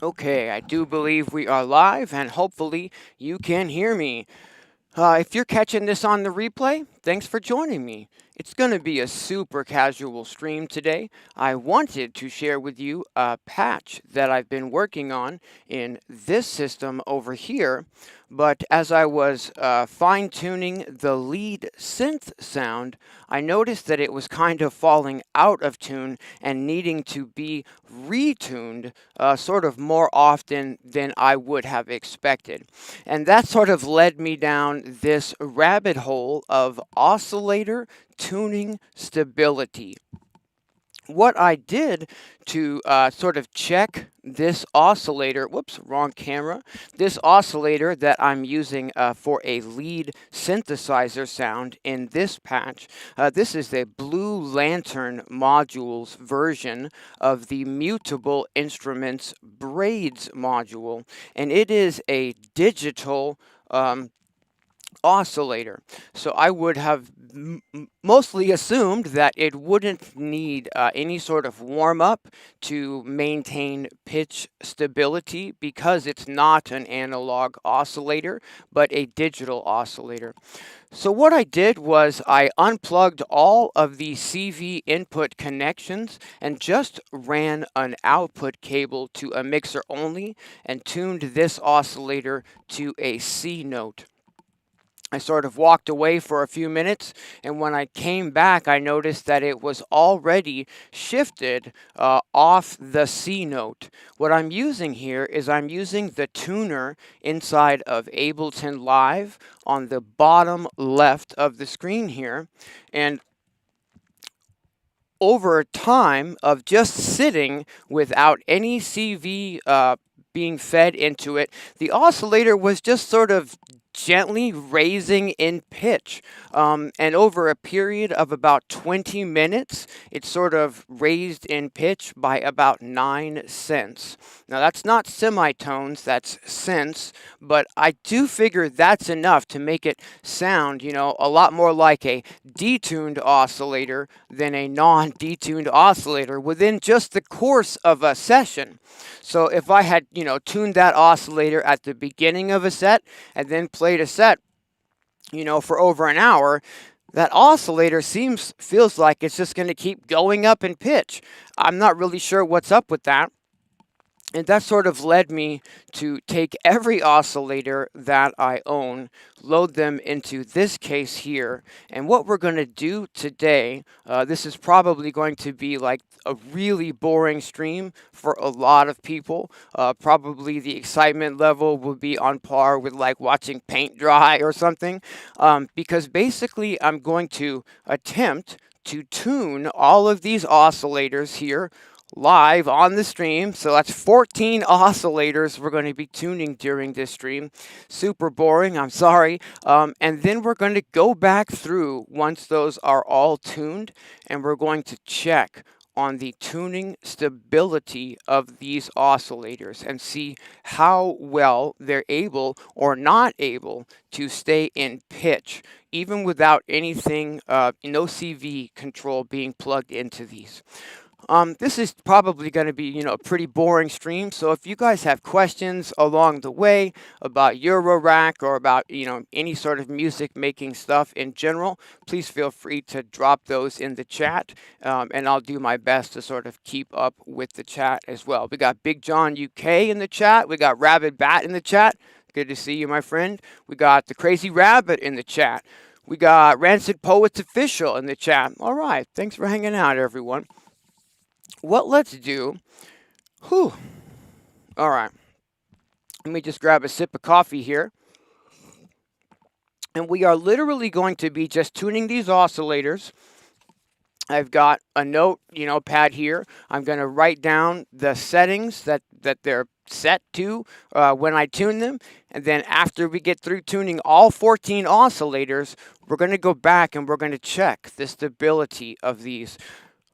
Okay, I do believe we are live, and hopefully you can hear me. If you're catching this on the replay, thanks for joining me. It's going to be a super casual stream today. I wanted to share with you a patch that I've been working on in this system over here, but as I was fine tuning the lead synth sound, I noticed that it was kind of falling out of tune and needing to be retuned sort of more often than I would have expected. And that sort of led me down this rabbit hole of oscillator tuning stability. What I did to sort of check this oscillator, whoops, wrong camera, this oscillator that I'm using for a lead synthesizer sound in this patch, this is the Blue Lantern modules version of the Mutable Instruments Braids module, and it is a digital oscillator. So I would have mostly assumed that it wouldn't need any sort of warm up to maintain pitch stability because it's not an analog oscillator, but a digital oscillator. So what I did was I unplugged all of the CV input connections and just ran an output cable to a mixer only and tuned this oscillator to a C note. I sort of walked away for a few minutes, and when I came back, I noticed that it was already shifted off the C note. What I'm using here is I'm using the tuner inside of Ableton Live on the bottom left of the screen here, and over time of just sitting without any CV being fed into it, the oscillator was just sort of gently raising in pitch. And over a period of about 20 minutes, it sort of raised in pitch by about 9 cents. Now, that's not semitones, that's cents, but I do figure that's enough to make it sound, a lot more like a detuned oscillator than a non-detuned oscillator within just the course of a session. So if I had, tuned that oscillator at the beginning of a set and then played a set, for over an hour, that oscillator feels like it's just going to keep going up in pitch. I'm not really sure what's up with that. And that sort of led me to take every oscillator that I own, load them into this case here. And what we're going to do today, this is probably going to be like a really boring stream for a lot of people. Probably the excitement level will be on par with like watching paint dry or something. Because basically I'm going to attempt to tune all of these oscillators here live on the stream. So that's 14 oscillators we're going to be tuning during this stream. Super boring, I'm sorry. And then we're going to go back through once those are all tuned, and we're going to check on the tuning stability of these oscillators and see how well they're able or not able to stay in pitch, even without anything, no CV control being plugged into these. This is probably going to be, a pretty boring stream. So if you guys have questions along the way about Eurorack or about, any sort of music making stuff in general, please feel free to drop those in the chat. And I'll do my best to sort of keep up with the chat as well. We got Big John UK in the chat. We got Rabid Bat in the chat. Good to see you, my friend. We got the Crazy Rabbit in the chat. We got Rancid Poets Official in the chat. All right. Thanks for hanging out, everyone. What let's do, all right, let me just grab a sip of coffee here. And we are literally going to be just tuning these oscillators. I've got a note, pad here. I'm going to write down the settings that they're set to when I tune them. And then after we get through tuning all 14 oscillators, we're going to go back and we're going to check the stability of these.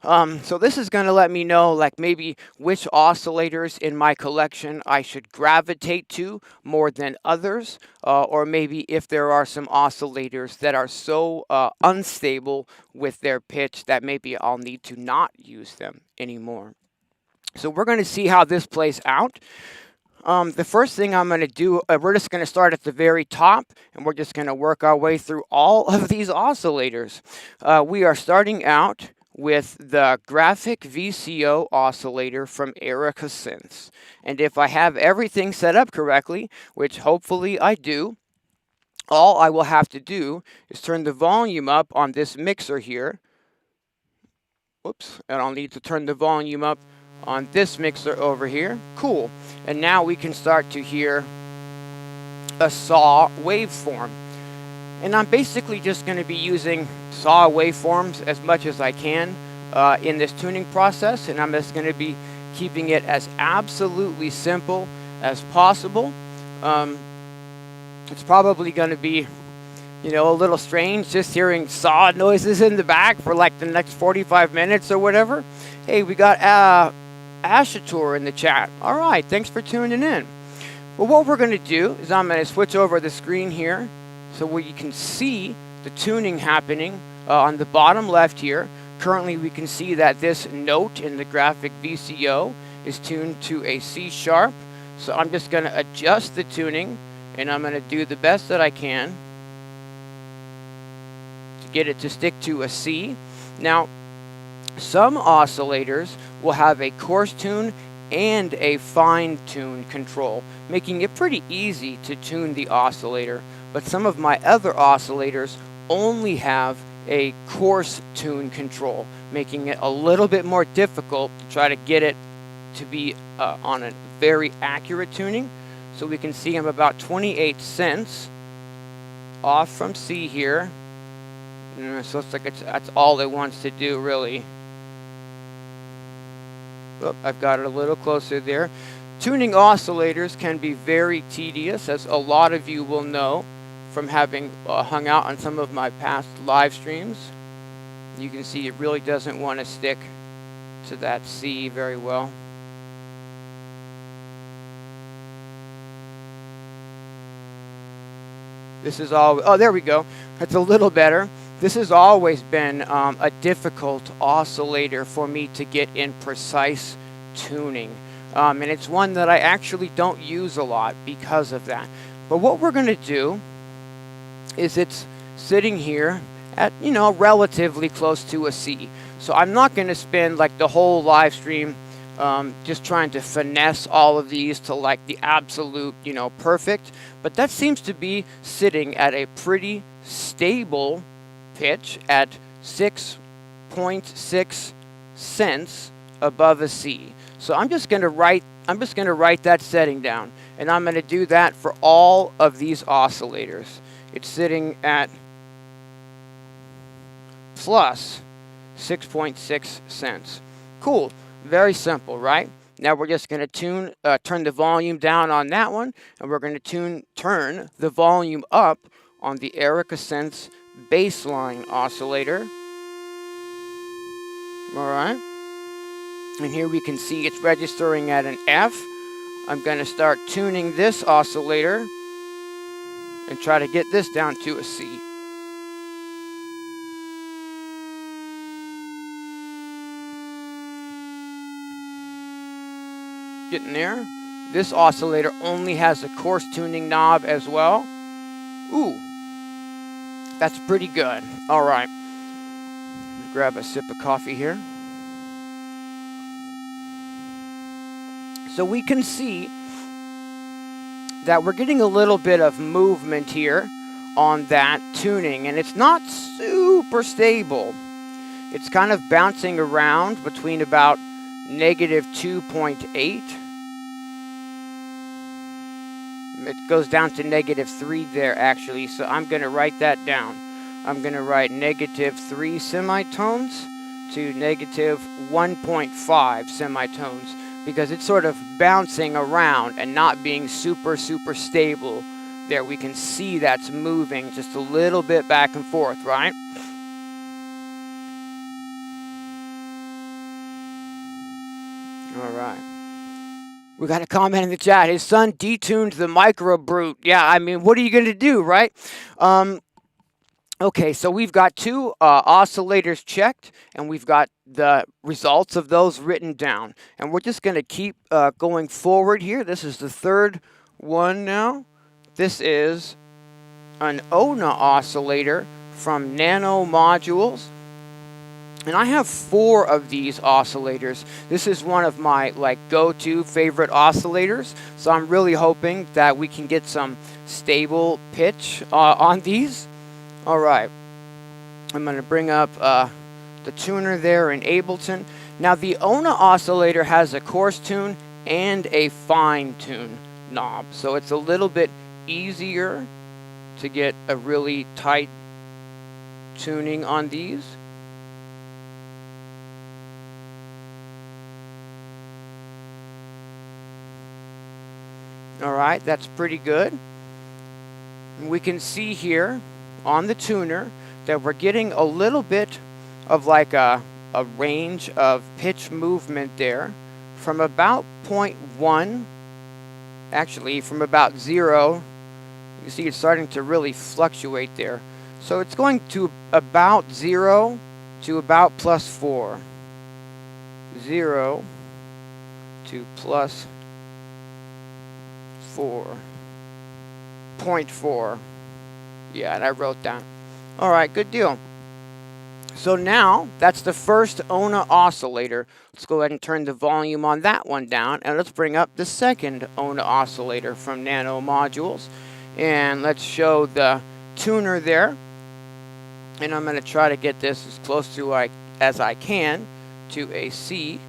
So this is going to let me know like maybe which oscillators in my collection I should gravitate to more than others, or maybe if there are some oscillators that are so unstable with their pitch that maybe I'll need to not use them anymore. So we're going to see how this plays out. The first thing I'm going to do, we're just going to start at the very top, and we're just going to work our way through all of these oscillators. We are starting out with the graphic VCO oscillator from Erica Synths. And if I have everything set up correctly, which hopefully I do, all I will have to do is turn the volume up on this mixer here. Whoops, and I'll need to turn the volume up on this mixer over here. Cool. And now we can start to hear a saw waveform. And I'm basically just going to be using saw waveforms as much as I can in this tuning process. And I'm just going to be keeping it as absolutely simple as possible. It's probably going to be, you know, a little strange just hearing saw noises in the back for like the next 45 minutes or whatever. Hey, we got Oscillator in the chat. All right, thanks for tuning in. Well, what we're going to do is I'm going to switch over the screen here so we can see the tuning happening on the bottom left here. Currently, we can see that this note in the graphic VCO is tuned to a C sharp. So I'm just going to adjust the tuning, and I'm going to do the best that I can to get it to stick to a C. Now, some oscillators will have a coarse tune and a fine tune control, making it pretty easy to tune the oscillator. But some of my other oscillators only have a coarse tune control, making it a little bit more difficult to try to get it to be on a very accurate tuning. So we can see I'm about 28 cents off from C here. So it's like that's all it wants to do, really. Oh, I've got it a little closer there. Tuning oscillators can be very tedious, as a lot of you will know from having hung out on some of my past live streams. You can see it really doesn't want to stick to that C very well. This is all, oh, there we go. That's a little better. This has always been a difficult oscillator for me to get in precise tuning. And it's one that I actually don't use a lot because of that. But what we're going to do is it's sitting here at, you know, relatively close to a C. So I'm not going to spend like the whole live stream just trying to finesse all of these to like the absolute, you know, perfect. But that seems to be sitting at a pretty stable pitch at 6.6 cents above a C. So I'm just going to write that setting down, and I'm going to do that for all of these oscillators. It's sitting at plus 6.6 cents. Cool. Very simple, right? Now we're just going to turn the volume down on that one, and we're going to turn the volume up on the Erica Synths Bassline oscillator. All right. And here we can see it's registering at an F. I'm going to start tuning this oscillator and try to get this down to a C. Getting there. This oscillator only has a coarse tuning knob as well. Ooh, that's pretty good. All right. Grab a sip of coffee here. So we can see that we're getting a little bit of movement here on that tuning, and it's not super stable. It's kind of bouncing around between about negative 2.8. It goes down to negative 3 there, actually, so I'm going to write that down. I'm going to write negative 3 semitones to negative 1.5 semitones, because it's sort of bouncing around and not being super stable. There we can see that's moving just a little bit back and forth, right? All right. We got a comment in the chat. His son detuned the micro brute. Yeah, I mean, what are you going to do, right? Okay, so we've got two oscillators checked, and we've got the results of those written down. And we're just going to keep going forward here. This is the third one now. This is an ONA oscillator from Nano Modules. And I have 4 of these oscillators. This is one of my go-to favorite oscillators. So I'm really hoping that we can get some stable pitch on these. All right, I'm going to bring up the tuner there in Ableton. Now the ONA oscillator has a coarse tune and a fine tune knob, so it's a little bit easier to get a really tight tuning on these. All right, that's pretty good. And we can see here on the tuner that we're getting a little bit of a range of pitch movement there from about 0.1, actually from about 0. You see it's starting to really fluctuate there. So it's going to about 0 to about +4. 0 to +4. 0.4. Yeah, and I wrote down. All right, good deal. So now that's the first ONA oscillator. Let's go ahead and turn the volume on that one down, and let's bring up the second ONA oscillator from Nano Modules. And let's show the tuner there. And I'm going to try to get this as close to as I can to a C.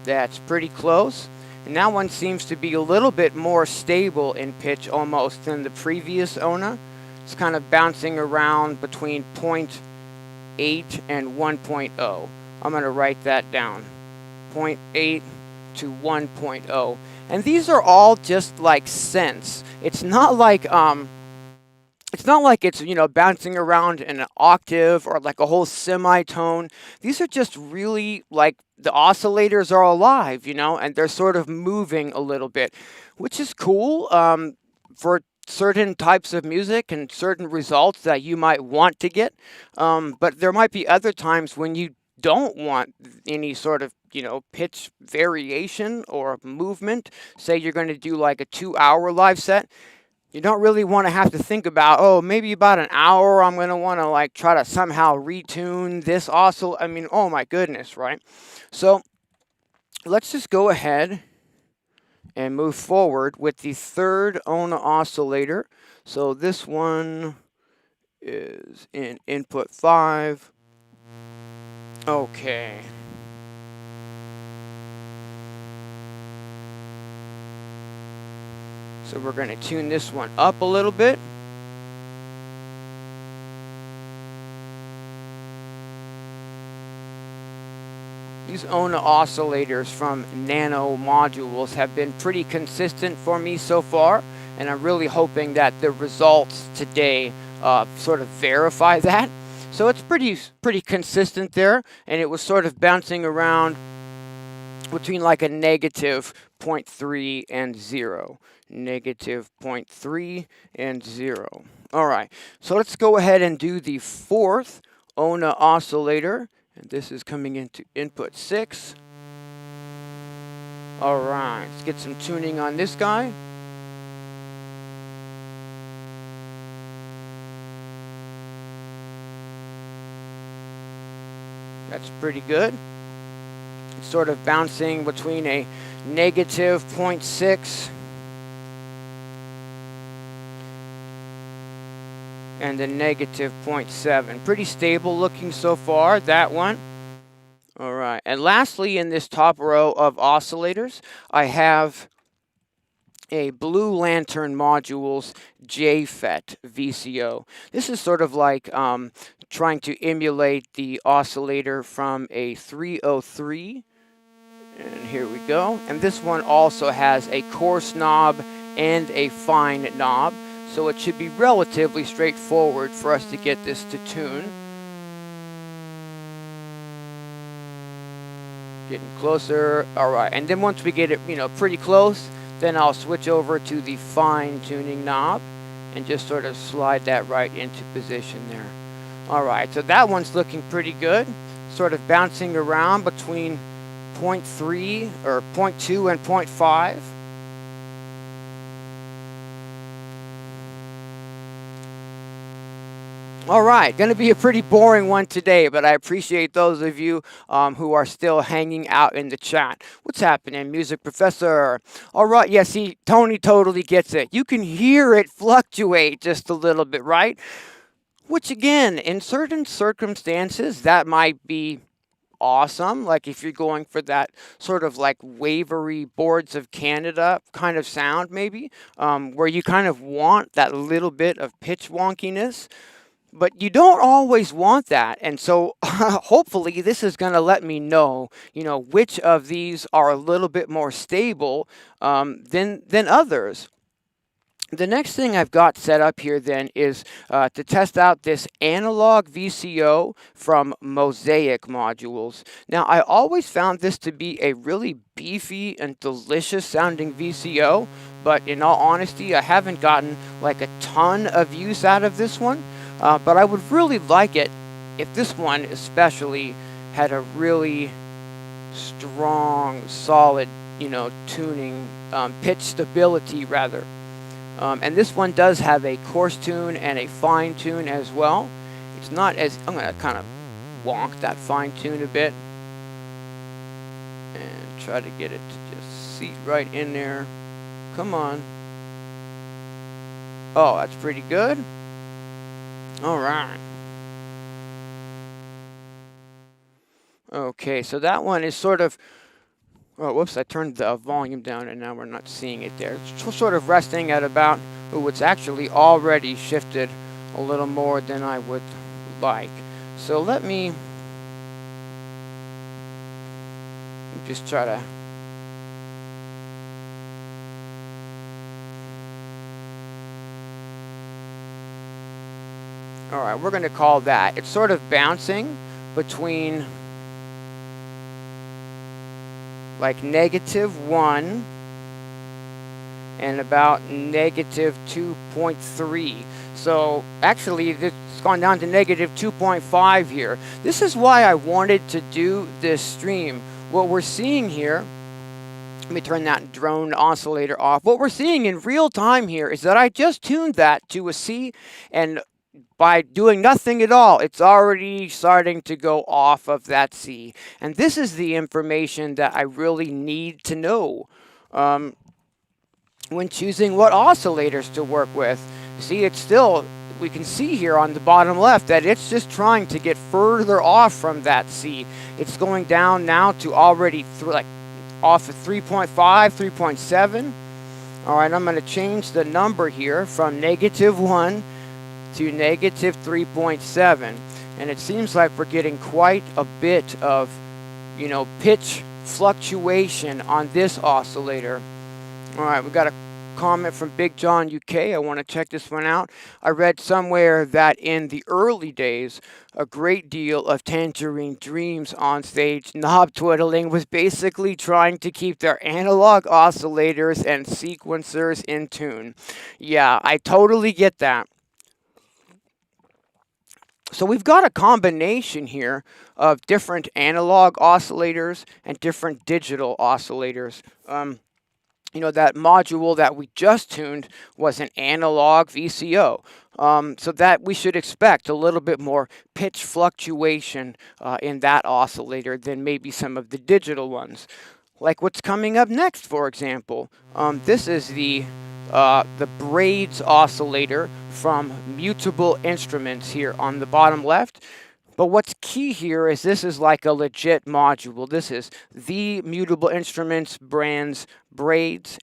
That's pretty close. And that one seems to be a little bit more stable in pitch almost than the previous ONA. It's kind of bouncing around between 0.8 and 1.0. I'm going to write that down. 0.8 to 1.0. And these are all just like synths. It's not like it's bouncing around in an octave or like a whole semitone. These are just really the oscillators are alive, and they're sort of moving a little bit, which is cool for certain types of music and certain results that you might want to get. But there might be other times when you don't want any sort of pitch variation or movement. Say you're going to do like a 2-hour live set. You don't really want to have to think about, oh, maybe about an hour I'm going to want to try to somehow retune this oscillator. I mean, oh my goodness, right? So let's just go ahead and move forward with the third ONA oscillator. So this one is in input 5. Okay. So we're going to tune this one up a little bit. These ONA oscillators from Nano Modules have been pretty consistent for me so far, and I'm really hoping that the results today sort of verify that. So it's pretty consistent there, and it was sort of bouncing around between like a negative 0.3 and 0. Negative 0.3 and 0. All right, so let's go ahead and do the fourth ONA oscillator. And this is coming into input 6. All right, let's get some tuning on this guy. That's pretty good. It's sort of bouncing between a negative 0.6 and a negative 0.7. Pretty stable looking so far, that one. All right, and lastly in this top row of oscillators, I have a Blue Lantern Modules JFET VCO. This is sort of like trying to emulate the oscillator from a 303. And here we go. And this one also has a coarse knob and a fine knob. So it should be relatively straightforward for us to get this to tune. Getting closer. All right. And then once we get it, pretty close, Then I'll switch over to the fine tuning knob and just sort of slide that right into position there. Alright, so that one's looking pretty good. Sort of bouncing around between 0.3 or 0.2 and 0.5. Alright, going to be a pretty boring one today, but I appreciate those of you who are still hanging out in the chat. What's happening, music professor? Alright, yeah, see, Tony totally gets it. You can hear it fluctuate just a little bit, right? Which again, in certain circumstances, that might be awesome. Like if you're going for that sort of like wavery Boards of Canada kind of sound, maybe, where you kind of want that little bit of pitch wonkiness. But you don't always want that, and so hopefully this is going to let me know, which of these are a little bit more stable than others. The next thing I've got set up here then is to test out this Analog VCO from Mosaic Modules. Now, I always found this to be a really beefy and delicious sounding VCO, but in all honesty, I haven't gotten like a ton of use out of this one. But I would really like it if this one especially had a really strong, solid, tuning, pitch stability rather. And this one does have a coarse tune and a fine tune as well. It's not as, I'm going to kind of wonk that fine tune a bit and try to get it to just seat right in there. Come on. Oh, that's pretty good. All right. Okay, so that one is sort of, oh, whoops, I turned the volume down and now we're not seeing it there. It's sort of resting at about, oh, it's actually already shifted a little more than I would like. So let me just try to Alright, we're going to call that. It's sort of bouncing between like -1 and about -2.3. So actually it's gone down to -2.5 here. This is why I wanted to do this stream. What we're seeing here, let me turn that drone oscillator off. What we're seeing in real time here is that I just tuned that to a C, and by doing nothing at all, it's already starting to go off of that C. And this is the information that I really need to know when choosing what oscillators to work with. See, it's still, we can see here on the bottom left that it's just trying to get further off from that C. It's going down now to already off of 3.5, 3.7. All right, I'm going to change the number here from -1 to -3.7, and it seems like we're getting quite a bit of, pitch fluctuation on this oscillator. All right, we got a comment from Big John UK. I want to check this one out. I read somewhere that in the early days, a great deal of Tangerine Dream's onstage knob twiddling was basically trying to keep their analog oscillators and sequencers in tune. Yeah, I totally get that. So we've got a combination here of different analog oscillators and different digital oscillators. That module that we just tuned was an analog VCO. So that we should expect a little bit more pitch fluctuation in that oscillator than maybe some of the digital ones. Like what's coming up next, for example. This is the Braids oscillator from Mutable Instruments here on the bottom left. But what's key here is this is like a legit module. This is the Mutable Instruments Braids,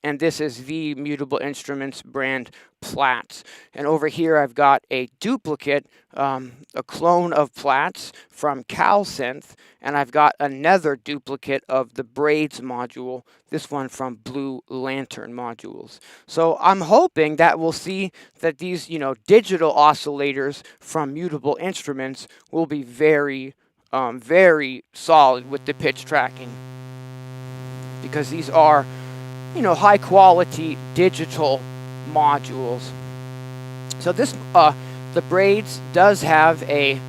and this is the Mutable Instruments brand Plaits. And over here I've got a duplicate, a clone of Plaits from Calsynth, and I've got another duplicate of the Braids module, this one from Blue Lantern Modules. So I'm hoping that we'll see that these, digital oscillators from Mutable Instruments will be very, very solid with the pitch tracking, because these are you know, high quality digital modules. So this, the Braids does have a,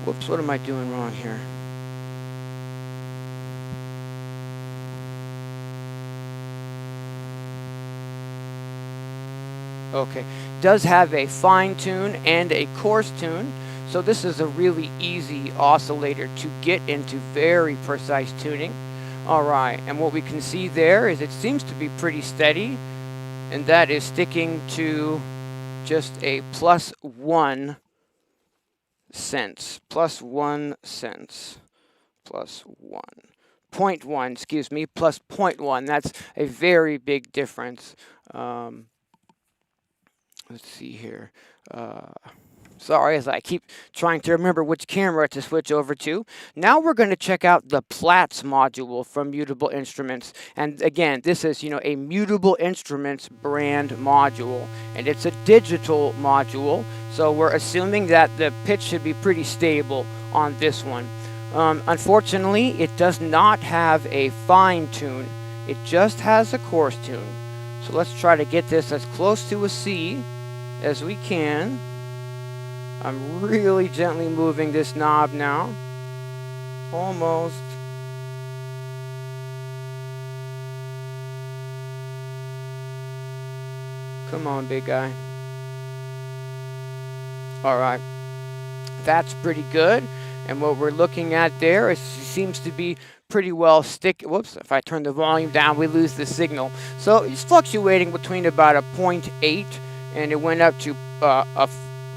whoops, what am I doing wrong here? Okay, does have a fine tune and a coarse tune. So this is a really easy oscillator to get into very precise tuning. All right, and what we can see there is it seems to be pretty steady, and that is sticking to just a +1 cents, +1 cents, +1. 0.1, excuse me, plus 0.1. That's a very big difference. Let's see here. Sorry, as I keep trying to remember which camera to switch over to. Now we're going to check out the Plaits module from Mutable Instruments. And again, this is, you know, a Mutable Instruments brand module. And it's a digital module. So we're assuming that the pitch should be pretty stable on this one. Unfortunately, it does not have a fine tune. It just has a coarse tune. So let's try to get this as close to a C as we can. I'm really gently moving this knob now. Almost. Come on, big guy. All right. That's pretty good. And what we're looking at there is seems to be pretty well whoops, if I turn the volume down, we lose the signal. So it's fluctuating between about a 0.8, and it went up to a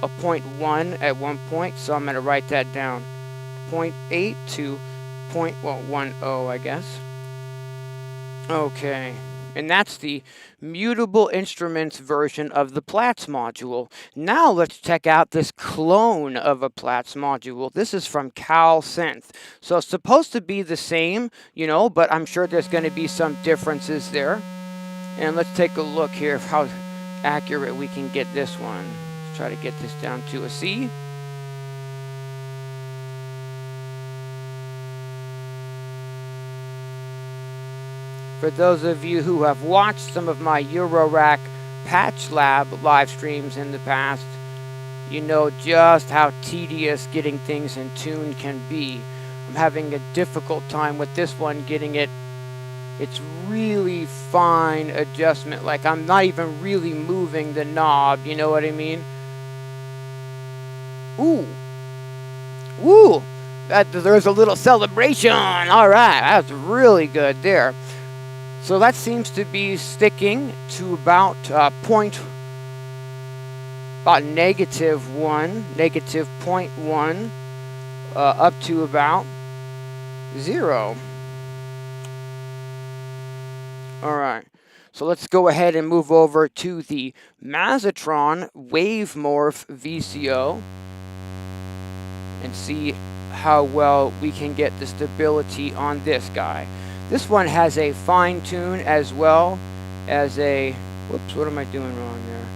0.1 at one point, so I'm going to write that down. 0.8 to 0.10, I guess. Okay, and that's the Mutable Instruments version of the Plaits module. Now let's check out this clone of a Plaits module. This is from Calsynth. So it's supposed to be the same, you know, but I'm sure there's going to be some differences there. And let's take a look here of how accurate we can get this one. Let's try to get this down to a C. For those of you who have watched some of my Eurorack Patch Lab live streams in the past, you know just how tedious getting things in tune can be. I'm having a difficult time with this one getting it. It's really fine adjustment, like I'm not even really moving the knob, you know what I mean? Ooh. Woo! There's a little celebration. All right, that's really good there. So that seems to be sticking to about -1, -0.1, up to about 0. All right, so let's go ahead and move over to the Mazzatron Wavemorph VCO and see how well we can get the stability on this guy. This one has a fine tune as well as a, whoops, what am I doing wrong there?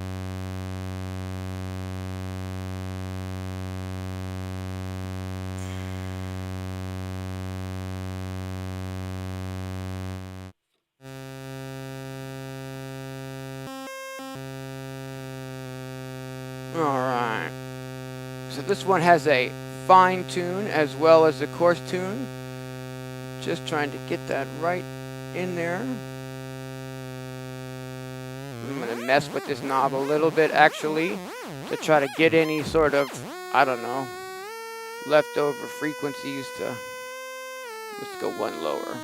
Alright, so this one has a fine tune as well as a coarse tune. Just trying to get that right in there. I'm going to mess with this knob a little bit actually to try to get any sort of, I don't know, leftover frequencies to, let's go one lower.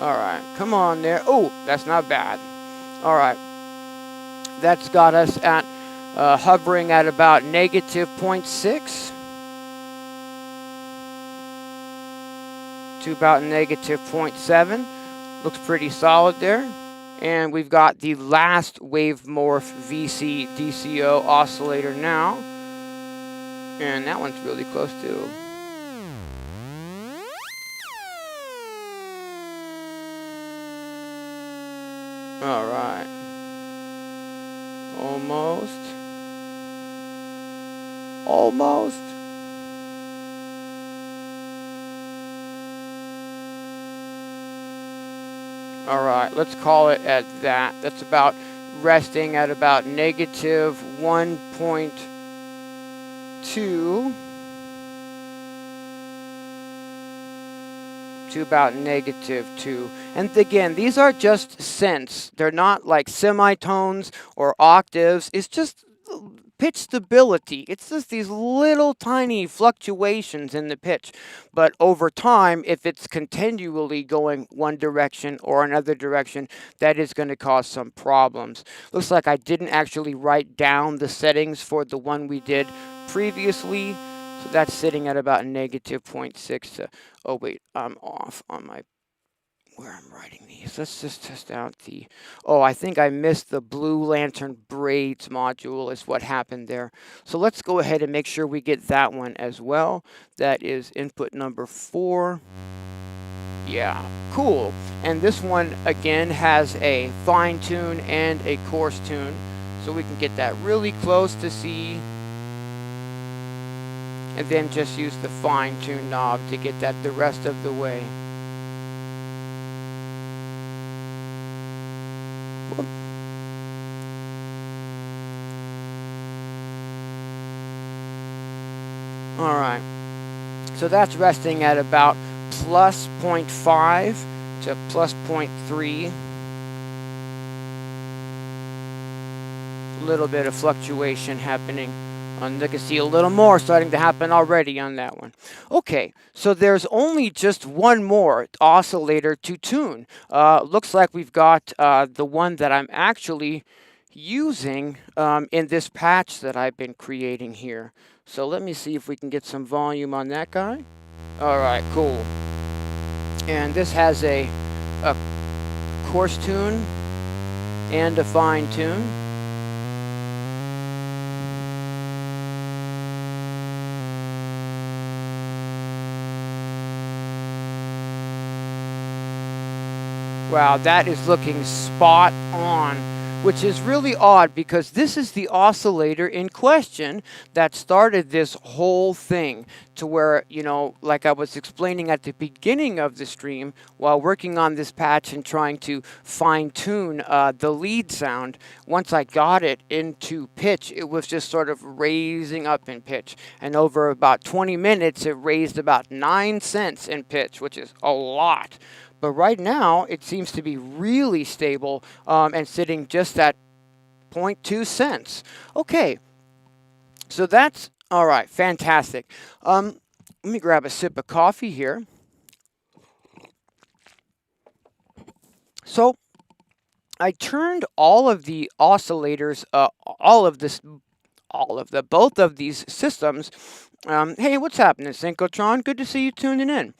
Alright, come on there. Oh, that's not bad. Alright, that's got us at hovering at about -0.6 to about -0.7. Looks pretty solid there. And we've got the last Wavemorph VCVDCO oscillator now. And that one's really close too. All right. Almost. Almost. right, let's call it at that. That's about resting at about negative 1.2 to about negative 2. And again, these are just cents. They're not like semitones or octaves. It's just pitch stability. It's just these little tiny fluctuations in the pitch. But over time, if it's continually going one direction or another direction, that is going to cause some problems. Looks like I didn't actually write down the settings for the one we did previously. So that's sitting at about negative 0.6 to, oh wait, I'm off on my, where I'm writing these. Let's just test out the, oh, I think I missed the Blue Lantern Braids module is what happened there. So let's go ahead and make sure we get that one as well. That is input number 4. Yeah, cool. And this one, again, has a fine tune and a coarse tune. So we can get that really close to C. And then just use the fine tune knob to get that the rest of the way. All right, so that's resting at about plus 0.5 to plus 0.3. A little bit of fluctuation happening. And you can see a little more starting to happen already on that one. Okay, so there's only just one more oscillator to tune. Looks like we've got the one that I'm actually using in this patch that I've been creating here. So let me see if we can get some volume on that guy. All right, cool. And this has a coarse tune and a fine tune. Wow, that is looking spot on, which is really odd because this is the oscillator in question that started this whole thing to where, you know, like I was explaining at the beginning of the stream while working on this patch and trying to fine tune the lead sound, once I got it into pitch, it was just sort of raising up in pitch. And over about 20 minutes, it raised about 9 cents in pitch, which is a lot. But right now, it seems to be really stable and sitting just at 0.2 cents. Okay, so that's, all right, fantastic. Let me grab a sip of coffee here. So I turned all of the oscillators, both of these systems. Hey, what's happening, Synchrotron? Good to see you tuning in.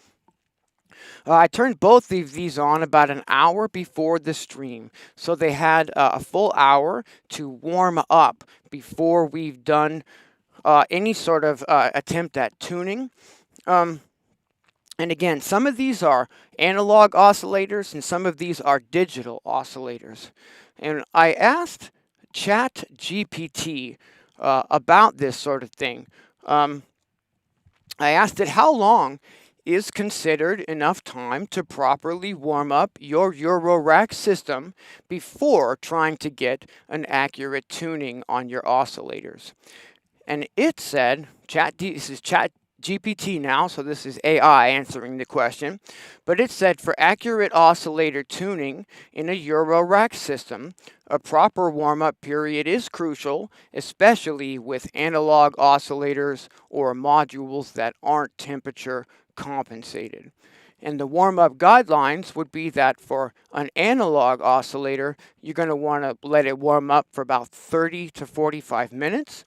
I turned both of these on about an hour before the stream. So they had a full hour to warm up before we've done any sort of attempt at tuning. And again, some of these are analog oscillators and some of these are digital oscillators. And I asked ChatGPT about this sort of thing. I asked it how long is considered enough time to properly warm up your Eurorack system before trying to get an accurate tuning on your oscillators. And it said, this is ChatGPT now, so this is AI answering the question, but it said for accurate oscillator tuning in a Eurorack system, a proper warm-up period is crucial, especially with analog oscillators or modules that aren't temperature compensated. And the warm-up guidelines would be that for an analog oscillator, you're going to want to let it warm up for about 30 to 45 minutes,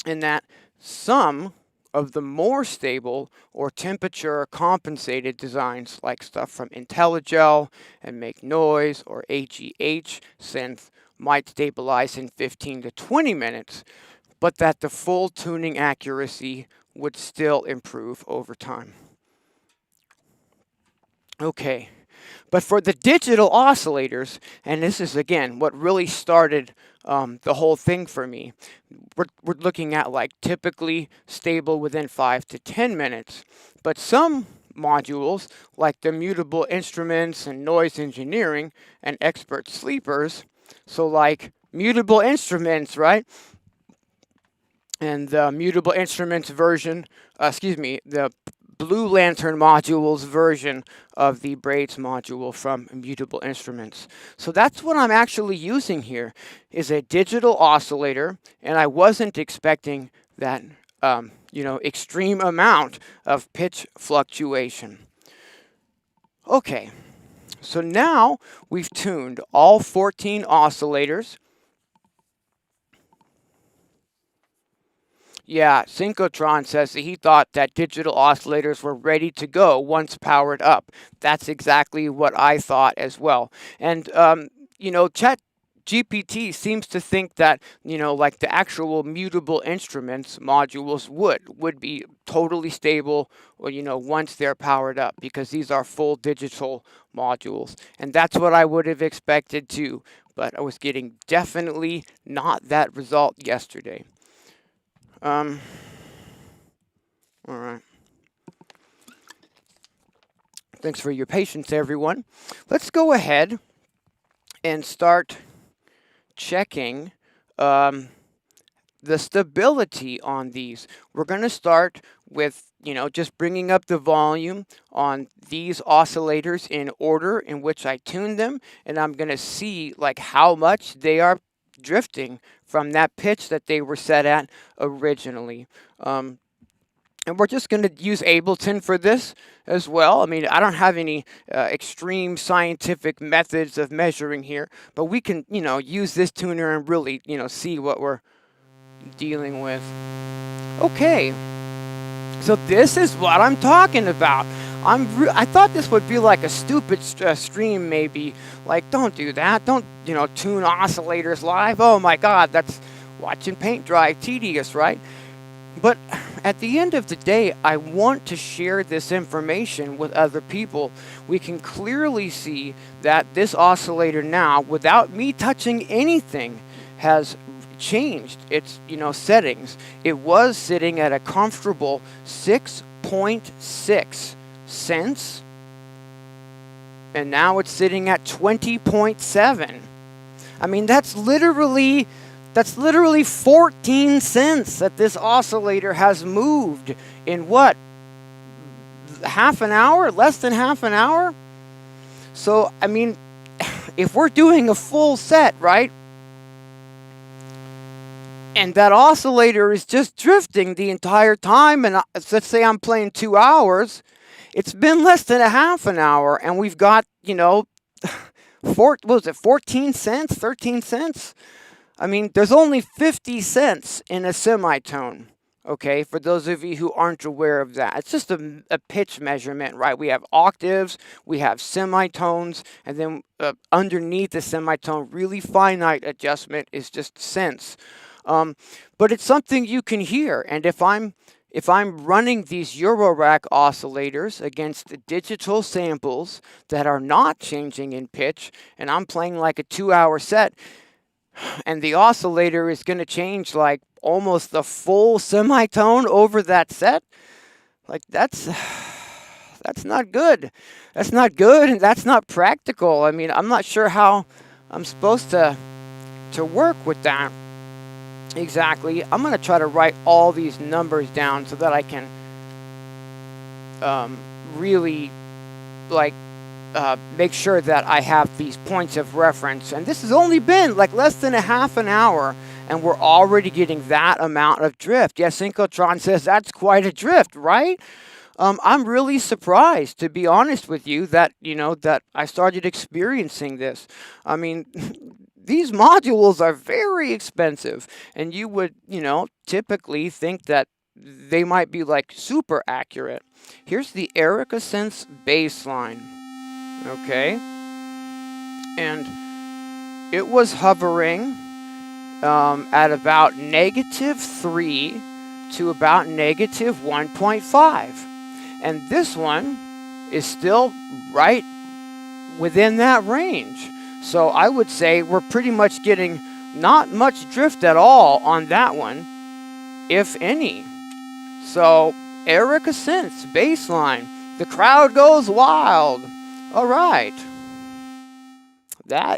and that some of the more stable or temperature compensated designs like stuff from IntelliGel and Make Noise or AGH Synth might stabilize in 15 to 20 minutes, but that the full tuning accuracy would still improve over time. Okay, but for the digital oscillators, and this is again what really started the whole thing for me, we're looking at like typically stable within 5 to 10 minutes, but some modules like the Mutable Instruments and Noise Engineering and Expert Sleepers. So like Mutable Instruments, right? And the Mutable Instruments version, the Blue Lantern modules version of the Braids module from Mutable Instruments. So that's what I'm actually using here, is a digital oscillator, and I wasn't expecting that extreme amount of pitch fluctuation. Okay, so now we've tuned all 14 oscillators. Yeah, Synchrotron says that he thought that digital oscillators were ready to go once powered up. That's exactly what I thought as well. And, ChatGPT seems to think that, like the actual Mutable Instruments modules would be totally stable, or, once they're powered up, because these are full digital modules. And that's what I would have expected too, but I was getting definitely not that result yesterday. All right. Thanks for your patience, everyone. Let's go ahead and start checking the stability on these. We're going to start with, just bringing up the volume on these oscillators in order in which I tuned them, and I'm going to see like how much they are drifting from that pitch that they were set at originally. And we're just going to use Ableton for this as well. I mean, I don't have any extreme scientific methods of measuring here, but we can, use this tuner and really, see what we're dealing with. Okay, so this is what I'm talking about. I thought this would be like a stupid stream, maybe. Like, don't do that. Don't, tune oscillators live. Oh my God, that's watching paint dry, tedious, right? But at the end of the day, I want to share this information with other people. We can clearly see that this oscillator now, without me touching anything, has changed its, settings. It was sitting at a comfortable 6.6 cents, and now it's sitting at 20.7. I mean, that's literally 14 cents that this oscillator has moved in what, half an hour, less than half an hour? So, I mean, if we're doing a full set, right, and that oscillator is just drifting the entire time, and let's say I'm playing 2 hours, it's been less than a half an hour, and we've got, 14 cents, 13 cents? I mean, there's only 50 cents in a semitone, okay, for those of you who aren't aware of that. It's just a pitch measurement, right? We have octaves, we have semitones, and then underneath the semitone, really finite adjustment is just cents. But it's something you can hear, and if I'm running these Eurorack oscillators against the digital samples that are not changing in pitch, and I'm playing like a 2-hour set, and the oscillator is going to change like almost the full semitone over that set, like that's not good. That's not good, and that's not practical. I mean, I'm not sure how I'm supposed to work with that. Exactly. I'm going to try to write all these numbers down so that I can really make sure that I have these points of reference. And this has only been like less than a half an hour, and we're already getting that amount of drift. Yes, Synchrotron says that's quite a drift, right? I'm really surprised, to be honest with you, that, that I started experiencing this. I mean, these modules are very expensive, and you would, typically think that they might be like super accurate. Here's the Electronisounds Bassline, okay? And it was hovering at about -3 to about -1.5. And this one is still right within that range. So I would say we're pretty much getting not much drift at all on that one, if any. So Electronisounds Bassline, The crowd goes wild. All right.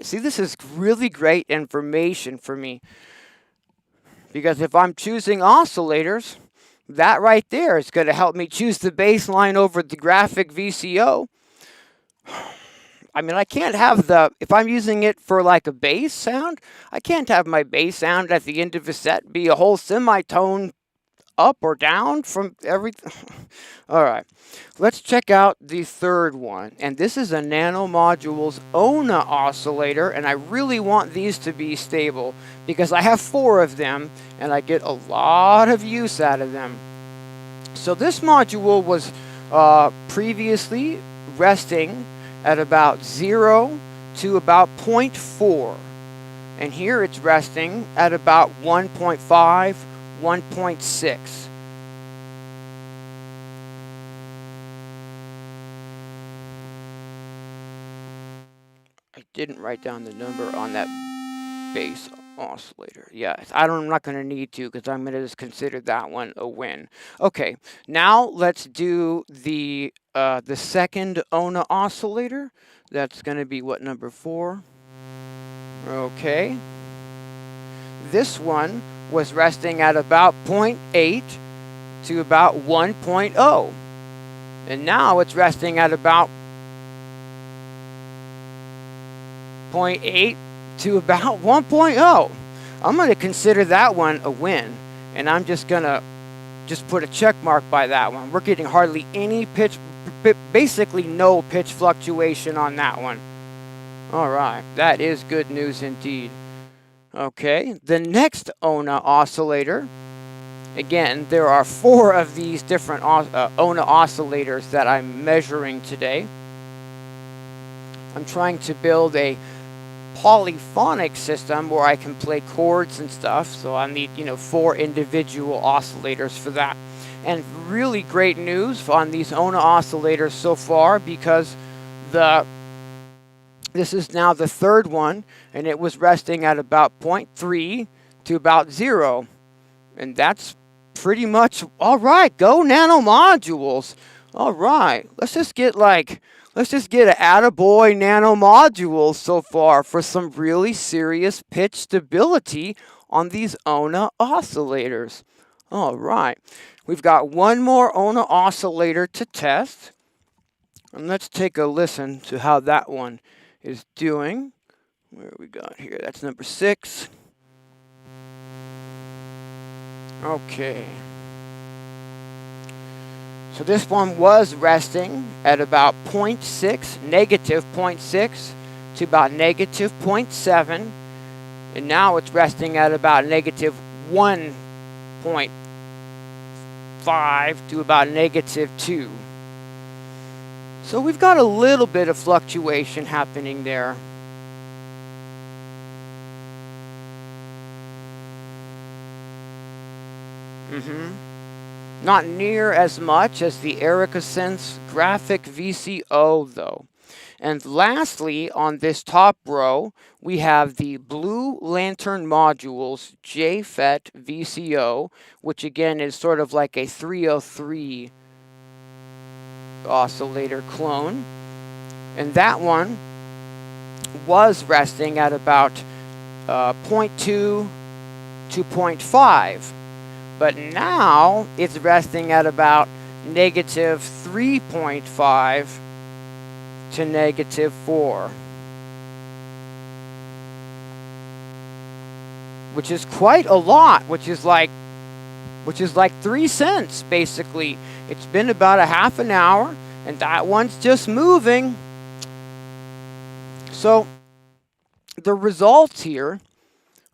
See, this is really great information for me. Because if I'm choosing oscillators, that right there is going to help me choose the bassline over the graphic VCO. I mean, I can't have if I'm using it for like a bass sound, I can't have my bass sound at the end of a set be a whole semitone up or down from everything. All right, let's check out the third one. And this is a Nano Modules ONA oscillator, and I really want these to be stable because I have 4 of them, and I get a lot of use out of them. So this module was previously resting at about 0 to about 0.4. And here it's resting at about 1.5, 1.6. I didn't write down the number on that bass oscillator. Yeah, I'm not going to need to because I'm going to just consider that one a win. Okay, now let's do the second ONA oscillator. That's going to be what, number 4? Okay. This one was resting at about 0.8 to about 1.0. And now it's resting at about 0.8 to about 1.0. I'm going to consider that one a win. And I'm just going to put a check mark by that one. We're getting hardly any pitch, basically no pitch fluctuation on that one. All right, that is good news indeed. Okay, the next ONA oscillator. Again, there are 4 of these different ONA oscillators that I'm measuring today. I'm trying to build a polyphonic system where I can play chords and stuff, so I need 4 individual oscillators for that. And really great news on these ONA oscillators so far, because this is now the third one, and it was resting at about 0.3 to about 0. And that's pretty much all right. Go Nano Modules. All right. Let's just get an attaboy Nano Modules so far for some really serious pitch stability on these ONA oscillators. All right. We've got one more ONA oscillator to test. And let's take a listen to how that one is doing. Where we got here? That's number 6. Okay. So this one was resting at about 0.6, negative 0.6 to about negative 0.7. And now it's resting at about negative 1.5 to about negative 2. So we've got a little bit of fluctuation happening there. Not near as much as the Synths graphic VCO though. And lastly, on this top row, we have the Blue Lantern Modules JFET VCO, which again is sort of like a 303 oscillator clone. And that one was resting at about 0.2 to 0.5. But now it's resting at about negative 3.5 to negative 4. Which is quite a lot, which is like 3 cents basically. It's been about a half an hour and that one's just moving. So the results here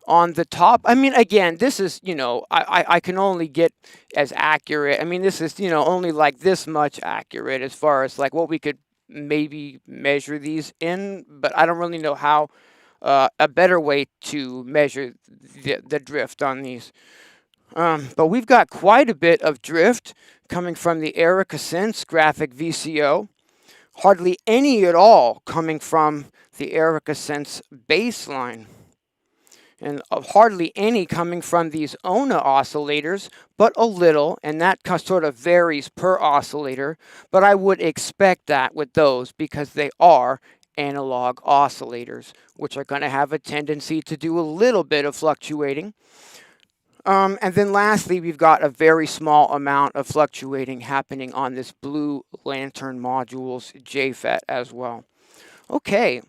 on the top, I mean, again, this is, I can only get as accurate. I mean, this is, only like this much accurate as far as like what we could maybe measure these in, but I don't really know how a better way to measure the drift on these. But we've got quite a bit of drift coming from the Synths graphic VCO. Hardly any at all coming from the Synths bassline. and hardly any coming from these ONA oscillators, but a little, and that sort of varies per oscillator, but I would expect that with those because they are analog oscillators, which are going to have a tendency to do a little bit of fluctuating. And then lastly, we've got a very small amount of fluctuating happening on this Blue Lantern Modules JFET as well. Okay.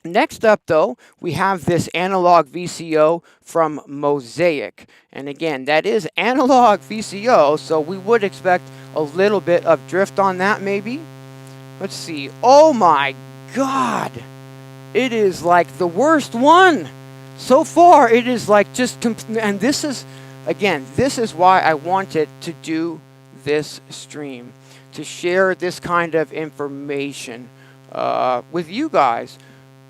Next up, though, we have this Analog VCO from Mosaic. And again, that is Analog VCO, so we would expect a little bit of drift on that maybe. Let's see. Oh my God! It is like the worst one! So far, it is like just... And this is, again, this is why I wanted to do this stream. To share this kind of information with you guys.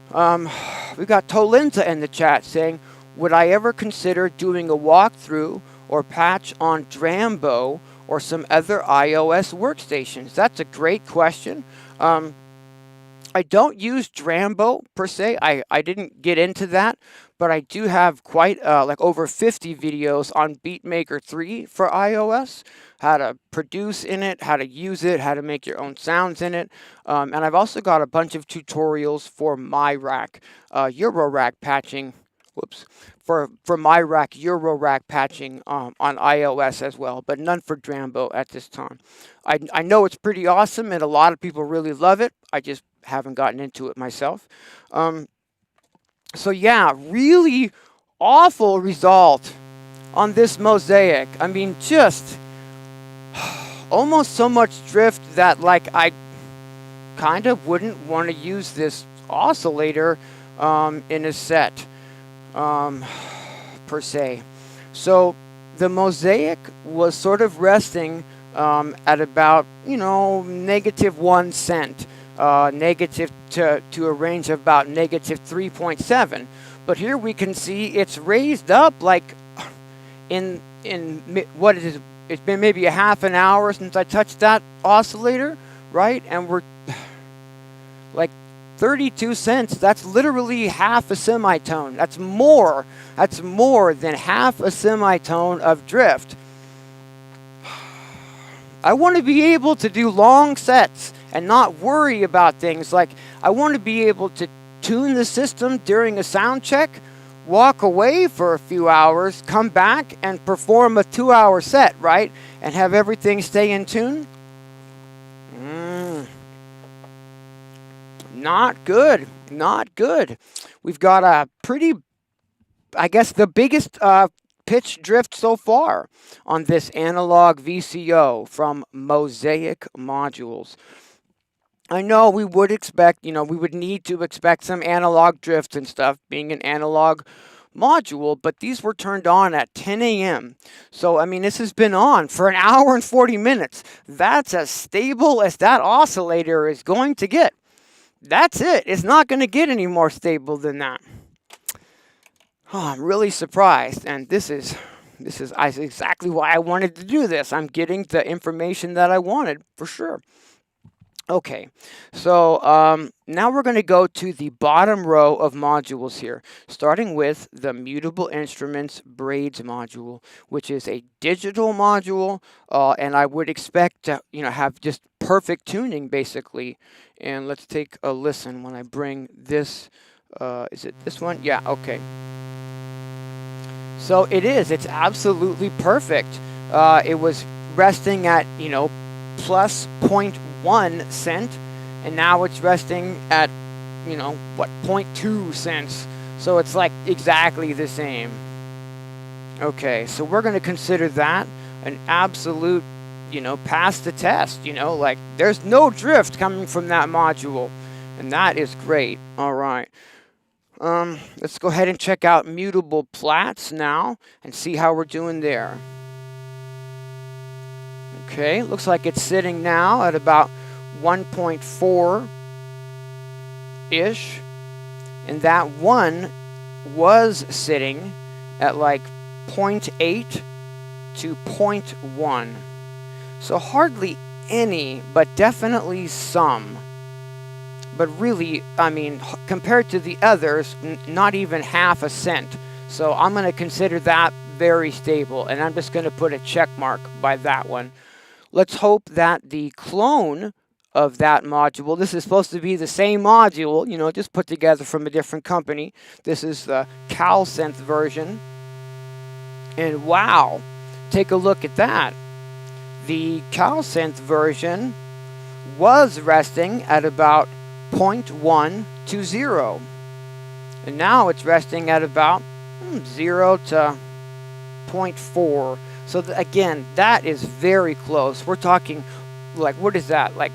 We've got Tolinta in the chat saying, would I ever consider doing a walkthrough or patch on Drambo or some other iOS workstations? That's a great question. I don't use Drambo per se. I didn't get into that, but I do have quite like over 50 videos on BeatMaker 3 for iOS. How to produce in it, how to use it, how to make your own sounds in it. And I've also got a bunch of tutorials for MyRack, Eurorack patching. Whoops. For MyRack, Eurorack patching on iOS as well, but none for Drambo at this time. I know it's pretty awesome and a lot of people really love it. I just haven't gotten into it myself. So yeah, really awful result on this Mosaic. I mean, just almost so much drift that like I kind of wouldn't want to use this oscillator in a set per se. So the Mosaic was sort of resting at about, you know, -1 cent, negative to a range of about -3.7. But here we can see it's raised up like in what it is. It's been maybe a half an hour since I touched that oscillator, right? And we're like 32 cents. That's literally half a semitone. That's more. That's more than half a semitone of drift. I want to be able to do long sets and not worry about things. Like, I want to be able to tune the system during a sound check, walk away for a few hours, come back and perform a 2-hour set, right? And have everything stay in tune. Not good. Not good. We've got a pretty, I guess, the biggest pitch drift so far on this Analog VCO from Mosaic Modules. I know we would expect, you know, we would need to expect some analog drifts and stuff being an analog module, but these were turned on at 10 a.m. So, I mean, this has been on for an hour and 40 minutes. That's as stable as that oscillator is going to get. That's it. It's not going to get any more stable than that. Oh, I'm really surprised, and this is exactly why I wanted to do this. I'm getting the information that I wanted, for sure. Okay, so now we're going to go to the bottom row of modules here, starting with the Mutable Instruments Braids module, which is a digital module, and I would expect to, you know, have just perfect tuning, basically. And let's take a listen when I bring this, is it this one? Yeah, okay. So it is, it's absolutely perfect. It was resting at, you know, plus 0.1 cent, and now it's resting at, you know, what, 0.2 cents. So it's like exactly the same. Okay, so we're going to consider that an absolute, you know, pass the test, you know, like there's no drift coming from that module, and that is great. All right. Let's go ahead and check out Mutable Plaits now and see how we're doing there. Okay, looks like it's sitting now at about 1.4-ish. And that one was sitting at like 0.8 to 0.1. So hardly any, but definitely some. But really, I mean, compared to the others, not even half a cent So I'm going to consider that very stable, and I'm just going to put a check mark by that one. Let's hope that the clone of that module, this is supposed to be the same module, you know, just put together from a different company. This is the Calsynth version. And wow, take a look at that. The Calsynth version was resting at about 0.120. And now it's resting at about 0 to 0.4. So again, that is very close. We're talking like, what is that? Like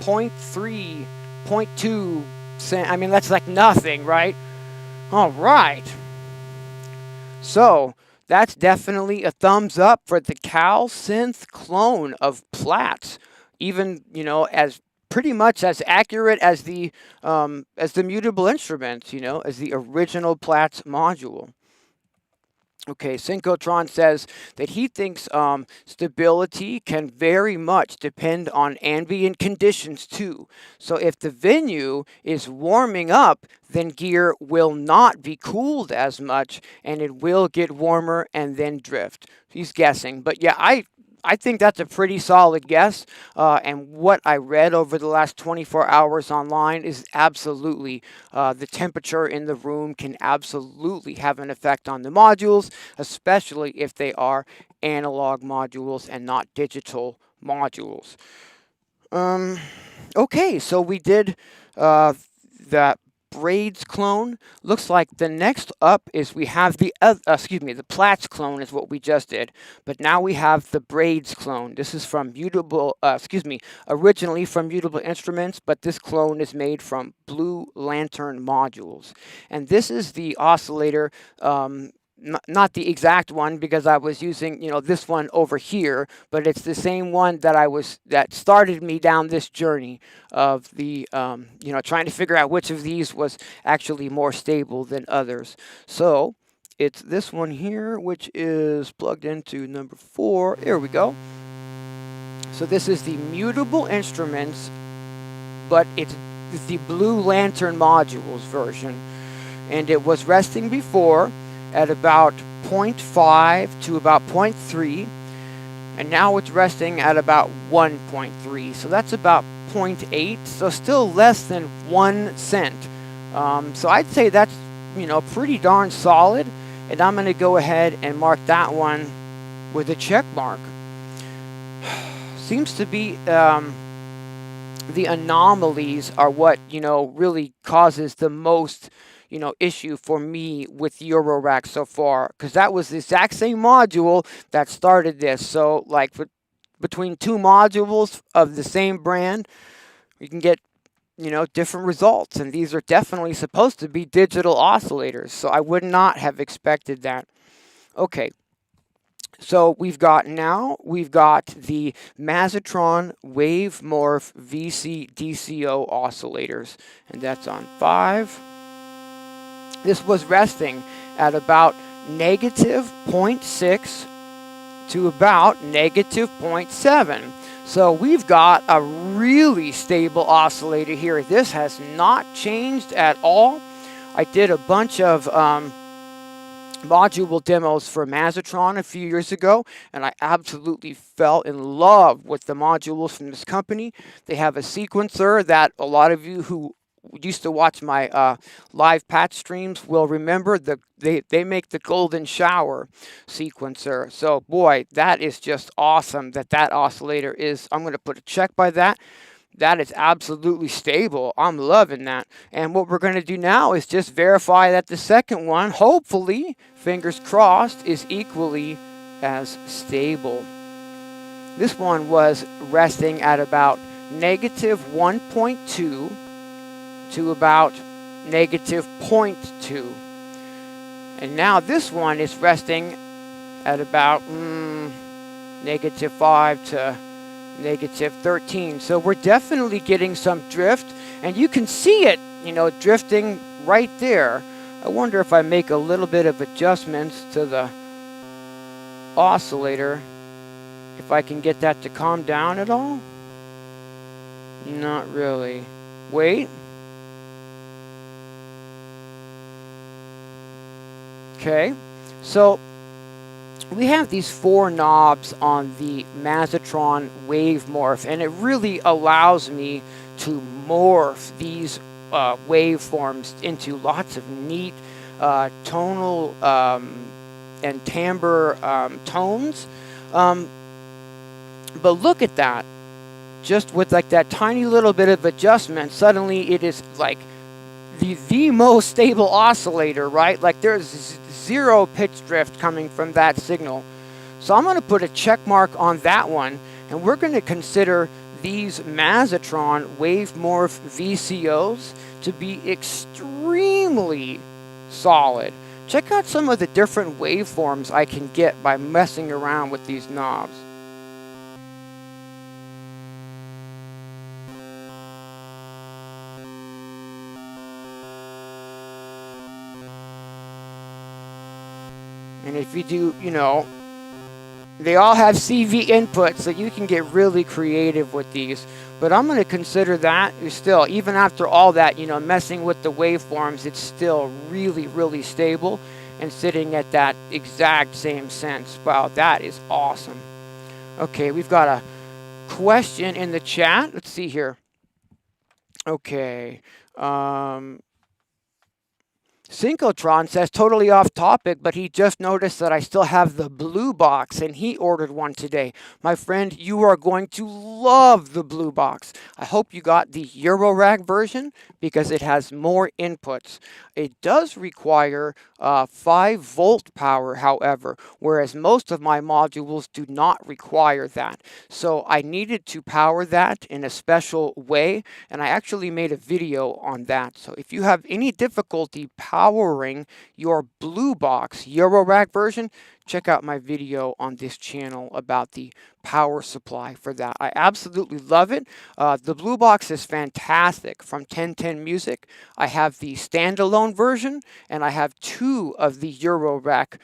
0.3, 0.2 cent. I mean, that's like nothing, right? All right. So that's definitely a thumbs up for the Calsynth clone of Plaits. Even, you know, as pretty much as accurate as the Mutable Instruments, you know, as the original Plaits module. Okay, Synchrotron says that he thinks stability can very much depend on ambient conditions too. So if the venue is warming up, then gear will not be cooled as much, and it will get warmer and then drift. He's guessing, but yeah, I think that's a pretty solid guess, and what I read over the last 24 hours online is absolutely the temperature in the room can absolutely have an effect on the modules, especially if they are analog modules and not digital modules. Okay, so we did the Braids clone. Looks like the next up is we have the the Plaits clone is what we just did, but now we have the Braids clone. This is from originally from Mutable Instruments, but this clone is made from Blue Lantern modules, and this is the oscillator. Not the exact one because I was using, you know, this one over here, but it's the same one that started me down this journey of the, you know, trying to figure out which of these was actually more stable than others. So it's this one here, which is plugged into number 4. There we go. So this is the Mutable Instruments, but it's the Blue Lantern modules version, and it was resting before at about 0.5 to about 0.3, and now it's resting at about 1.3, so that's about 0.8, so still less than 1 cent. So I'd say that's, you know, pretty darn solid, and I'm going to go ahead and mark that one with a check mark. Seems to be the anomalies are what, you know, really causes the most, you know, issue for me with Eurorack so far, because that was the exact same module that started this. So like between two modules of the same brand, you can get, you know, different results, and these are definitely supposed to be digital oscillators, so I would not have expected that. Okay, so we've got the Mazzatron Wavemorph VCVDCO oscillators, and that's on 5. This was resting at about negative 0.6 to about negative 0.7. So we've got a really stable oscillator here. This has not changed at all. I did a bunch of module demos for Mazzatron a few years ago, and I absolutely fell in love with the modules from this company. They have a sequencer that a lot of you who used to watch my live patch streams will remember. They make the golden shower sequencer. So boy, that is just awesome that oscillator is. I'm going to put a check by that. That is absolutely stable. I'm loving that. And what we're going to do now is just verify that the second one, hopefully, fingers crossed, is equally as stable. This one was resting at about negative 1.2 to about negative 0.2. And now this one is resting at about negative 5 to negative 13. So we're definitely getting some drift, and you can see it, you know, drifting right there. I wonder if I make a little bit of adjustments to the oscillator, if I can get that to calm down at all. Not really. Wait. Okay, so we have these 4 knobs on the Mazzatron Wavemorph, and it really allows me to morph these waveforms into lots of neat tonal and timbre tones. But look at that. Just with like that tiny little bit of adjustment, suddenly it is like the most stable oscillator, right? Like there's zero pitch drift coming from that signal. So I'm going to put a check mark on that one, and we're going to consider these Mazzatron Wavemorph VCOs to be extremely solid. Check out some of the different waveforms I can get by messing around with these knobs. And if you do, you know, they all have CV input, so you can get really creative with these. But I'm going to consider that still, even after all that, you know, messing with the waveforms, it's still really, really stable and sitting at that exact same sense. Wow, that is awesome. Okay, we've got a question in the chat. Let's see here. Okay. Synchrotron says, totally off topic, but he just noticed that I still have the blue box and he ordered one today. My friend, you are going to love the blue box. I hope you got the Eurorack version because it has more inputs. It does require 5-volt power, however, whereas most of my modules do not require that. So I needed to power that in a special way, and I actually made a video on that. So if you have any difficulty powering your blue box Eurorack version, check out my video on this channel about the power supply for that. I absolutely love it. The blue box is fantastic from 1010 Music. I have the standalone version, and I have 2 of the Eurorack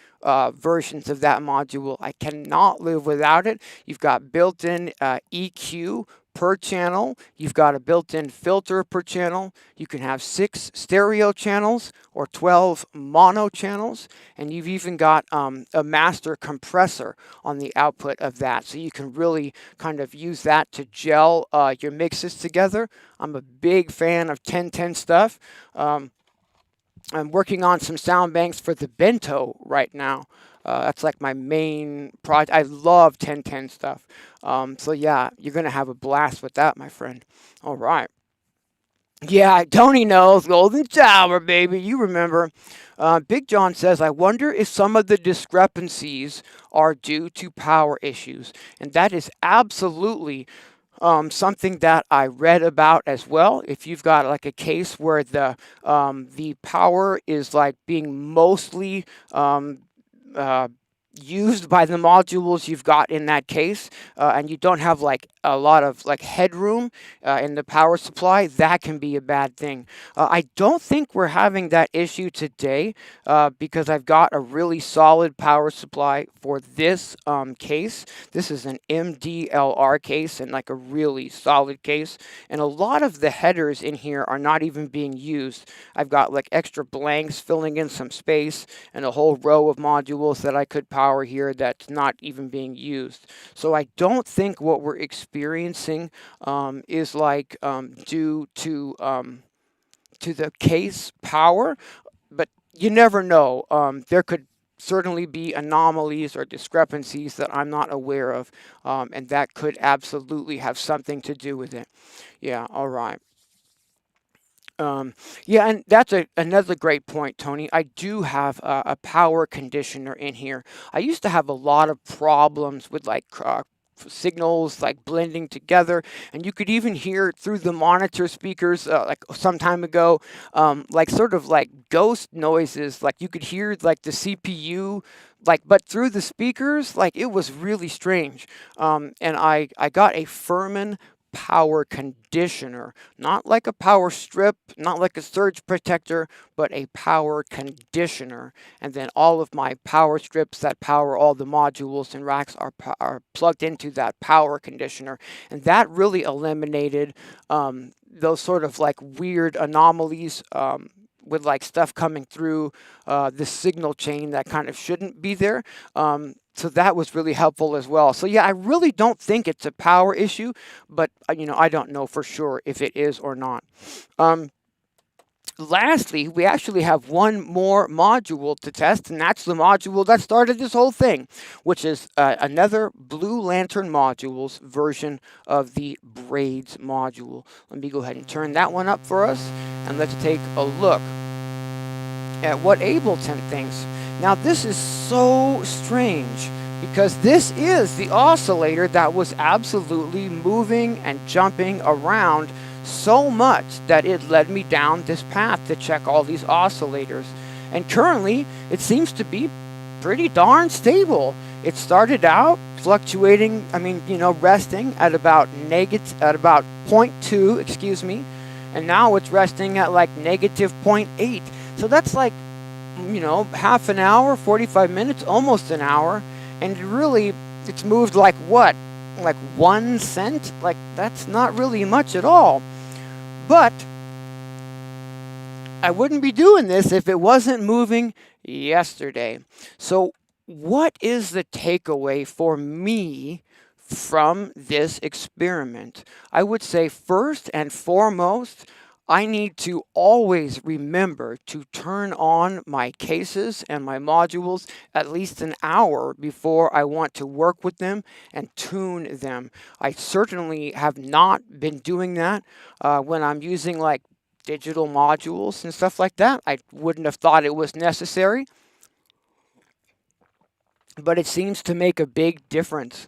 versions of that module. I cannot live without it. You've got built-in EQ per channel. You've got a built-in filter per channel. You can have 6 stereo channels or 12 mono channels, and you've even got a master compressor on the output of that, so you can really kind of use that to gel your mixes together. I'm a big fan of 1010 stuff. I'm working on some sound banks for the Bento right now. That's like my main project. I love 1010 stuff. So yeah, you're going to have a blast with that, my friend. All right. Yeah, Tony knows. Golden Shower, baby. You remember. Big John says, I wonder if some of the discrepancies are due to power issues. And that is absolutely something that I read about as well. If you've got like a case where the power is like being mostly used by the modules you've got in that case, and you don't have like a lot of like headroom in the power supply, that can be a bad thing. I don't think we're having that issue today because I've got a really solid power supply for this case. This is an MDLR case and like a really solid case, and a lot of the headers in here are not even being used. I've got like extra blanks filling in some space and a whole row of modules that I could power here that's not even being used. So I don't think what we're experiencing is like due to the case power, but you never know. There could certainly be anomalies or discrepancies that I'm not aware of, and that could absolutely have something to do with it. Yeah, all right. Yeah, and that's another great point, Tony. I do have a power conditioner in here. I used to have a lot of problems with like signals like blending together, and you could even hear through the monitor speakers like some time ago, like sort of like ghost noises. Like you could hear like the CPU, like but through the speakers, like it was really strange. And I got a Furman power conditioner, not like a power strip, not like a surge protector, but a power conditioner. And then all of my power strips that power all the modules and racks are plugged into that power conditioner. And that really eliminated those sort of like weird anomalies with like stuff coming through the signal chain that kind of shouldn't be there. So that was really helpful as well. So yeah, I really don't think it's a power issue, but I don't know for sure if it is or not. Lastly, we actually have one more module to test, and that's the module that started this whole thing, which is another Blue Lantern Modules version of the Braids module. Let me go ahead and turn that one up for us, and let's take a look at what Ableton thinks. Now, this is so strange, because this is the oscillator that was absolutely moving and jumping around so much that it led me down this path to check all these oscillators. And currently, it seems to be pretty darn stable. It started out fluctuating, resting at about 0.2, excuse me, and now it's resting at like -0.8. So that's like, half an hour, 45 minutes, almost an hour, and it's moved like what? Like 1 cent? Like, that's not really much at all. But I wouldn't be doing this if it wasn't moving yesterday. So what is the takeaway for me from this experiment? I would say first and foremost, I need to always remember to turn on my cases and my modules at least an hour before I want to work with them and tune them. I certainly have not been doing that when I'm using like digital modules and stuff like that. I wouldn't have thought it was necessary, but it seems to make a big difference.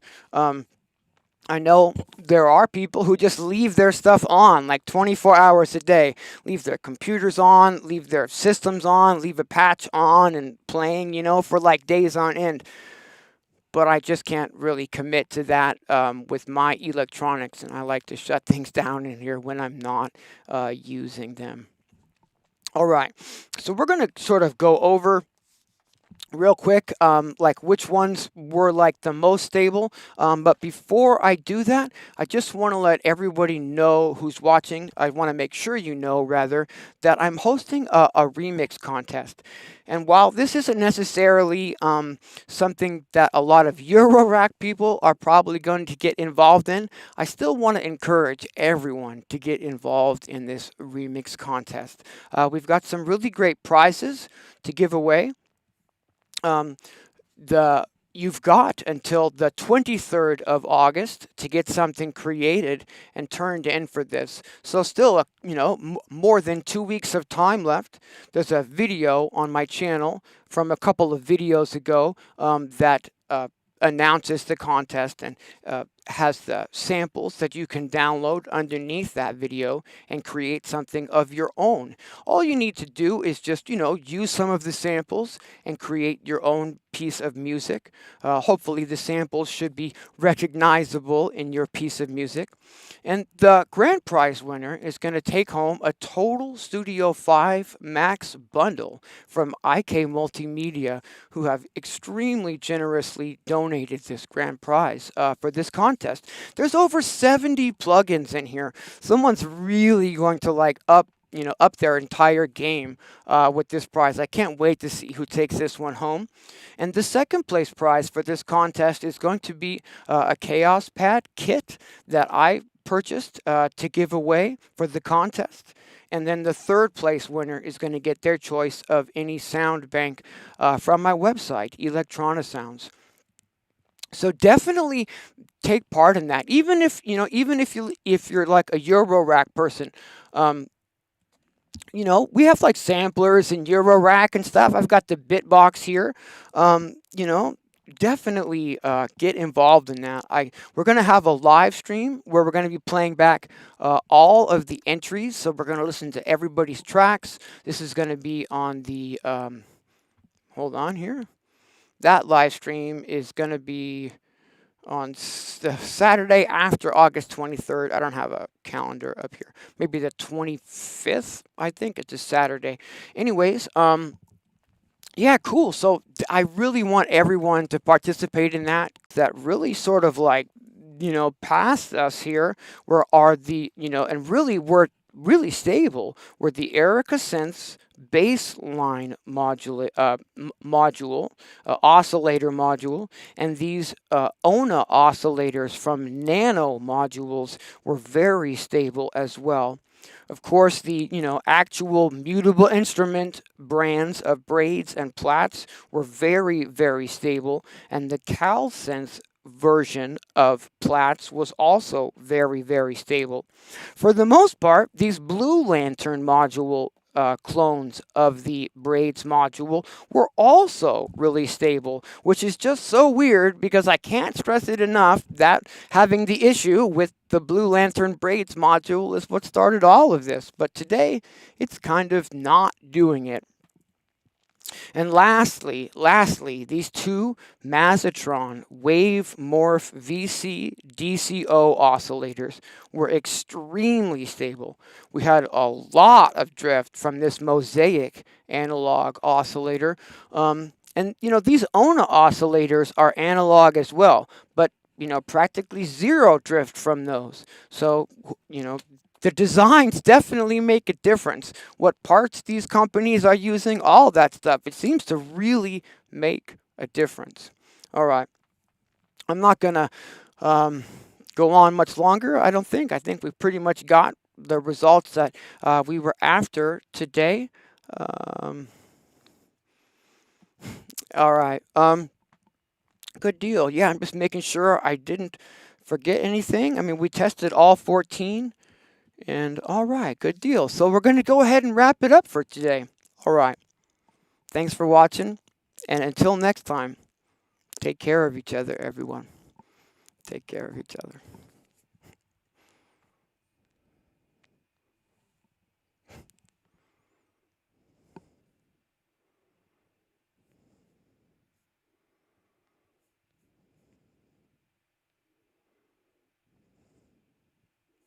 I know there are people who just leave their stuff on like 24 hours a day, leave their computers on, leave their systems on, leave a patch on and playing, for like days on end. But I just can't really commit to that with my electronics, and I like to shut things down in here when I'm not using them. All right, so we're going to sort of go over real quick, like which ones were like the most stable. But before I do that, I just want to let everybody know who's watching. I want to make sure you know, rather, that I'm hosting a remix contest. And while this isn't necessarily something that a lot of Eurorack people are probably going to get involved in, I still want to encourage everyone to get involved in this remix contest. We've got some really great prizes to give away. You've got until the 23rd of August to get something created and turned in for this. So still, more than 2 weeks of time left. There's a video on my channel from a couple of videos ago that announces the contest and has the samples that you can download underneath that video and create something of your own. All you need to do is just, use some of the samples and create your own piece of music. Hopefully the samples should be recognizable in your piece of music. And the grand prize winner is going to take home a Total Studio 5 Max bundle from IK Multimedia, who have extremely generously donated this grand prize for this contest. There's over 70 plugins in here. Someone's really going to up their entire game with this prize. I can't wait to see who takes this one home. And the second place prize for this contest is going to be a Chaos Pad kit that I purchased to give away for the contest. And then the third place winner is going to get their choice of any sound bank from my website, Electronisounds. So definitely take part in that. Even if you're like a Eurorack person, we have like samplers and Eurorack and stuff. I've got the Bitbox here. Definitely get involved in that. We're going to have a live stream where we're going to be playing back all of the entries. So we're going to listen to everybody's tracks. This is going to be on the, hold on here. That live stream is going to be on the Saturday after August 23rd. I don't have a calendar up here. Maybe the 25th, I think. It's a Saturday. Anyways, yeah, cool. So I really want everyone to participate in that. That really sort of past us here are the, and really we're really stable, were the Erica Synths Bassline oscillator module, and these ONA oscillators from Nano Modules were very stable as well. Of course, the actual Mutable Instrument brands of braids and plaits were very, very stable, and the Calsynth version of plaits was also very, very stable. For the most part, these Blue Lantern module clones of the braids module were also really stable, which is just so weird because I can't stress it enough that having the issue with the Blue Lantern braids module is what started all of this. But today, it's kind of not doing it. And lastly, these two Mazzatron Wavemorph VCVDCO oscillators were extremely stable. We had a lot of drift from this Mosaic analog oscillator. And these ONA oscillators are analog as well, but practically zero drift from those. So, the designs definitely make a difference. What parts these companies are using, all that stuff, it seems to really make a difference. All right. I'm not going to go on much longer, I don't think. I think we've pretty much got the results that we were after today. All right. Good deal. Yeah, I'm just making sure I didn't forget anything. I mean, we tested all 14. And all right, good deal. So we're going to go ahead and wrap it up for today. All right. Thanks for watching. And until next time, take care of each other, everyone. Take care of each other.